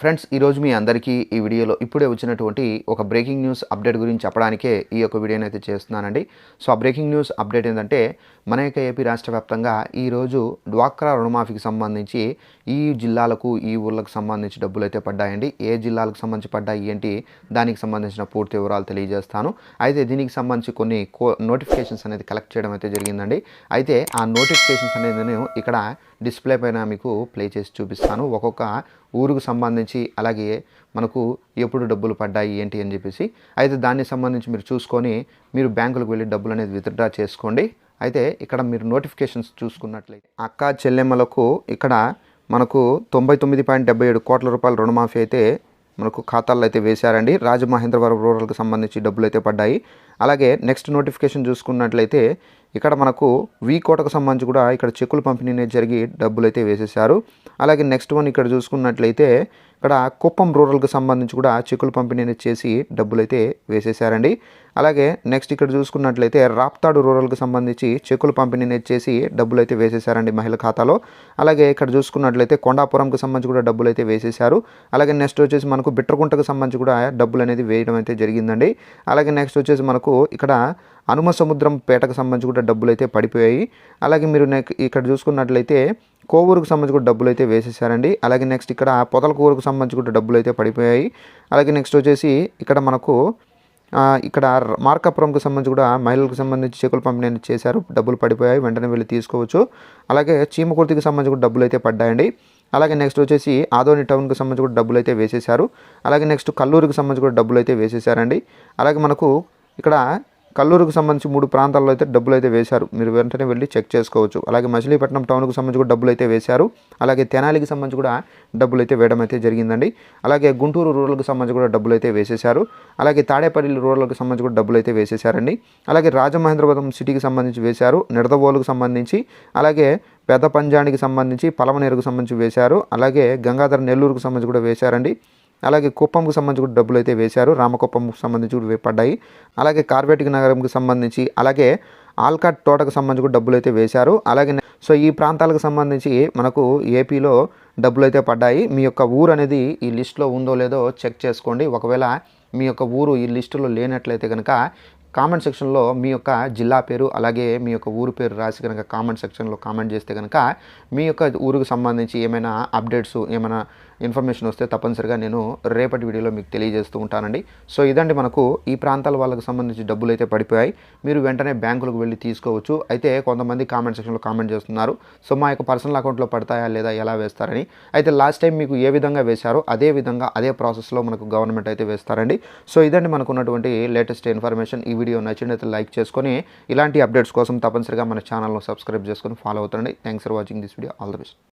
Friends ఈరోజు మీ అందరికీ ఈ వీడియోలో ఇప్పుడే వచ్చినటువంటి ఒక బ్రేకింగ్ న్యూస్ అప్డేట్ గురించి చెప్పడానికే ఈ యొక్క వీడియోని అయితే చేస్తున్నానండి. సో ఆ బ్రేకింగ్ న్యూస్ అప్డేట్ ఏంటంటే మన యొక్క ఏపీ రాష్ట్ర వ్యాప్తంగా ఈరోజు డ్వాక్రా రుణమాఫీకి సంబంధించి ఈ జిల్లాలకు ఈ ఊళ్ళకు సంబంధించి డబ్బులు అయితే పడ్డాయండి. ఏ జిల్లాలకు సంబంధించి పడ్డాయి ఏంటి దానికి సంబంధించిన పూర్తి వివరాలు తెలియజేస్తాను. అయితే దీనికి సంబంధించి కొన్ని నోటిఫికేషన్స్ అనేది కలెక్ట్ చేయడం అయితే జరిగిందండి. అయితే ఆ నోటిఫికేషన్స్ అనేది నేను ఇక్కడ డిస్ప్లే పైన మీకు ప్లే చేసి చూపిస్తాను. ఒక్కొక్క ఊరుకు సంబంధించి అలాగే మనకు ఎప్పుడు డబ్బులు పడ్డాయి ఏంటి అని చెప్పేసి అయితే దానికి సంబంధించి మీరు చూసుకొని మీరు బ్యాంకులకు వెళ్ళి డబ్బులు అనేది విత్డ్రా చేసుకోండి. అయితే ఇక్కడ మీరు నోటిఫికేషన్స్ చూసుకున్నట్లయితే అక్క చెల్లెమ్మలకు ఇక్కడ మనకు 99.77 కోట్ల రూపాయల రుణమాఫీ అయితే మనకు ఖాతాల్లో అయితే వేశారండి. రాజమహేంద్రవరం రూరల్కి సంబంధించి డబ్బులు అయితే పడ్డాయి. అలాగే నెక్స్ట్ నోటిఫికేషన్ చూసుకున్నట్లయితే ఇక్కడ మనకు కోటకు సంబంధించి కూడా ఇక్కడ చెక్కులు పంపిణీ జరిగి డబ్బులు అయితే వేసేశారు. అలాగే నెక్స్ట్ వన్ ఇక్కడ చూసుకున్నట్లయితే ఇక్కడ కుప్పం రూరల్కి సంబంధించి కూడా చెక్కులు పంపిణీ చేసి డబ్బులు అయితే వేసేశారండి. అలాగే నెక్స్ట్ ఇక్కడ చూసుకున్నట్లయితే రాప్తాడు రూరల్కి సంబంధించి చెక్కులు పంపిణీ చేసి డబ్బులు అయితే వేసేశారండి మహిళల ఖాతాలో. అలాగే ఇక్కడ చూసుకున్నట్లయితే కొండాపురంకి సంబంధించి కూడా డబ్బులు అయితే వేసేశారు. అలాగే నెక్స్ట్ వచ్చేసి మనకు బిట్రకుంటకు సంబంధించి కూడా డబ్బులు అనేది వేయడం అయితే జరిగిందండి. అలాగే నెక్స్ట్ వచ్చేసి మనకు ఇక్కడ హనుమ సముద్రం పేటకు సంబంధించి కూడా డబ్బులు అయితే పడిపోయాయి. అలాగే మీరు ఇక్కడ చూసుకున్నట్లయితే కోవూరుకు సంబంధించి కూడా డబ్బులు అయితే వేసేసారండి. అలాగే నెక్స్ట్ ఇక్కడ పొదలకూరుకు సంబంధించి కూడా డబ్బులు అయితే పడిపోయాయి. అలాగే నెక్స్ట్ వచ్చేసి ఇక్కడ మనకు ఇక్కడ మార్కాపురంకు సంబంధించి కూడా మహిళలకు సంబంధించి చెక్కులు పంపిణీ చేశారు. డబ్బులు పడిపోయాయి, వెంటనే వెళ్ళి తీసుకోవచ్చు. అలాగే చీమకుర్తికి సంబంధించి కూడా డబ్బులు అయితే పడ్డాయండి. అలాగే నెక్స్ట్ వచ్చేసి ఆదోని టౌన్కి సంబంధించి కూడా డబ్బులు అయితే వేసేశారు. అలాగే నెక్స్ట్ కల్లూరుకి సంబంధించి కూడా డబ్బులు అయితే వేసేశారండి. అలాగే మనకు ఇక్కడ కల్లూరుకు సంబంధించి 3 ప్రాంతాల్లో అయితే డబ్బులు అయితే వేశారు. మీరు వెంటనే వెళ్ళి చెక్ చేసుకోవచ్చు. అలాగే మచిలీపట్నం టౌన్కు సంబంధించి కూడా డబ్బులు అయితే వేశారు. అలాగే తెనాలికి సంబంధించి కూడా డబ్బులు అయితే వేయడం అయితే జరిగిందండి. అలాగే గుంటూరు రూరల్కి సంబంధించి కూడా డబ్బులు అయితే వేసేశారు. అలాగే తాడేపల్లి రూరల్కి సంబంధించి కూడా డబ్బులు అయితే వేసేశారండి. అలాగే రాజమహేంద్రవరం సిటీకి సంబంధించి వేశారు. నిడదవోలుకు సంబంధించి, అలాగే పెద్ద పంజానికి సంబంధించి, పలమనేరుకు సంబంధించి వేశారు. అలాగే గంగాధర నెల్లూరుకు సంబంధించి కూడా వేశారండి. అలాగే కుప్పంకు సంబంధించి కూడా డబ్బులు అయితే వేశారు. రామకుప్పంకు సంబంధించి కూడా పడ్డాయి. అలాగే కార్వేటిక నగరంకి సంబంధించి, అలాగే ఆల్కాట్ తోటకు సంబంధించి కూడా డబ్బులు అయితే వేశారు. అలాగే సో ఈ ప్రాంతాలకు సంబంధించి మనకు ఏపీలో డబ్బులు అయితే పడ్డాయి. మీ యొక్క ఊరు అనేది ఈ లిస్టులో ఉందో లేదో చెక్ చేసుకోండి. ఒకవేళ మీ యొక్క ఊరు ఈ లిస్టులో లేనట్లయితే కనుక కామెంట్ సెక్షన్లో మీ యొక్క జిల్లా పేరు అలాగే మీ యొక్క ఊరు పేరు రాసి కనుక కామెంట్ సెక్షన్లో కామెంట్ చేస్తే కనుక మీ యొక్క ఊరికి సంబంధించి ఏమైనా అప్డేట్స్ ఏమైనా ఇన్ఫర్మేషన్ వస్తే తప్పనిసరిగా నేను రేపటి వీడియోలో మీకు తెలియజేస్తూ ఉంటానండి. సో ఇదండి మనకు ఈ ప్రాంతాల వాళ్ళకి సంబంధించి డబ్బులు అయితే పడిపోయాయి. మీరు వెంటనే బ్యాంకులకు వెళ్ళి తీసుకోవచ్చు. అయితే కొంతమంది కామెంట్ సెక్షన్లో కామెంట్ చేస్తున్నారు, సో మా యొక్క పర్సనల్ అకౌంట్లో పడతాయా లేదా ఎలా వేస్తారని. అయితే లాస్ట్ టైం మీకు ఏ విధంగా వేశారో అదే విధంగా అదే ప్రాసెస్లో మనకు గవర్నమెంట్ అయితే వేస్తారండి. సో ఇదండి మనకు ఉన్నటువంటి లేటెస్ట్ ఇన్ఫర్మేషన్. ఈ వీడియో నచ్చినట్లయితే లైక్ చేసుకొని ఇలాంటి అప్డేట్స్ కోసం తప్పనిసరిగా మన ఛానల్ను సబ్స్క్రైబ్ చేసుకొని ఫాలో అవుతారండి. Thanks for watching this video. All the best.